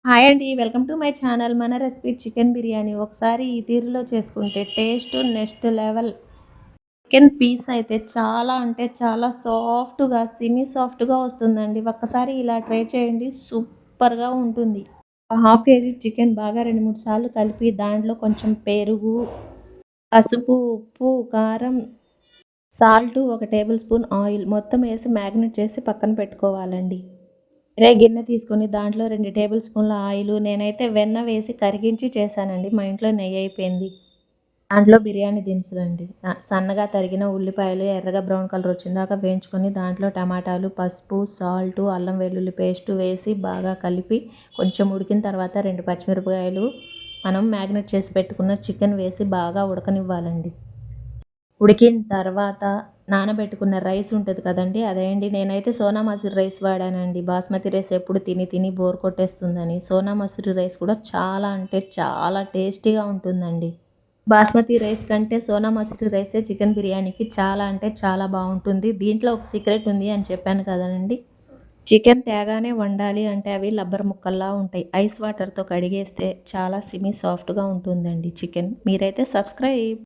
Hi అండి. Welcome to my channel. మన recipe chicken biryani. ఒకసారి ఈ తీరులో చేసుకుంటే taste next level. Chicken piece అయితే చాలా అంటే చాలా సాఫ్ట్‌గా, సెమీ సాఫ్ట్‌గా వస్తుందండి. ఒక్కసారి ఇలా ట్రై చేయండి. సూపర్‌గా ఉంటుంది. హాఫ్ కేజీ చికెన్ బాగా 2, 3 సార్లు కలిపి దాంట్లో కొంచెం పెరుగు, పసుపు, ఉప్పు, కారం, సాల్ట్, ఒక టేబుల్ స్పూన్ ఆయిల్ మొత్తం వేసి మ్యాగ్నేట్ చేసి పక్కన పెట్టుకోవాలండి. వేరే గిన్నె తీసుకొని దాంట్లో 2 టేబుల్ స్పూన్ల ఆయిలు, నేనైతే వెన్న వేసి కరిగించి చేశానండి. మా ఇంట్లో నెయ్యి అయిపోయింది. దాంట్లో బిర్యానీ దినుసులండి. సన్నగా తరిగిన ఉల్లిపాయలు ఎర్రగా బ్రౌన్ కలర్ వచ్చేదాకా వేయించుకొని దాంట్లో టమాటాలు, పసుపు, సాల్టు, అల్లం వెల్లుల్లి పేస్టు వేసి బాగా కలిపి కొంచెం ఉడికిన తర్వాత 2 పచ్చిమిరపకాయలు, మనం మ్యాగ్నేట్ చేసి పెట్టుకున్న చికెన్ వేసి బాగా ఉడకనివ్వాలండి. ఉడికిన తర్వాత నానబెట్టుకున్న రైస్ ఉంటది కదండీ! అదేండి నేనైతే సోనా మసూరి రైస్ వాడానండి. బాస్మతి రైస్ ఎప్పుడు తిని తిని బోర్ కొట్టేస్తుందని. సోనా మసూరి రైస్ కూడా చాలా అంటే చాలా టేస్టీగా ఉంటుందండి. బాస్మతి రైస్ కంటే సోనా మసూరి రైసే చికెన్ బిర్యానీకి చాలా అంటే చాలా బావుంటుంది. దీంట్లో ఒక సీక్రెట్ ఉంది అని చెప్పాను కదండీ! చికెన్ తేగానే వండాలి అంటే అవి లబ్బర్ ముక్కల్లా ఉంటాయి. ఐస్ వాటర్‌తో కడిగేస్తే చాలా సెమీ సాఫ్ట్‌గా ఉంటుందండి చికెన్. మీరైతే సబ్స్క్రైబ్.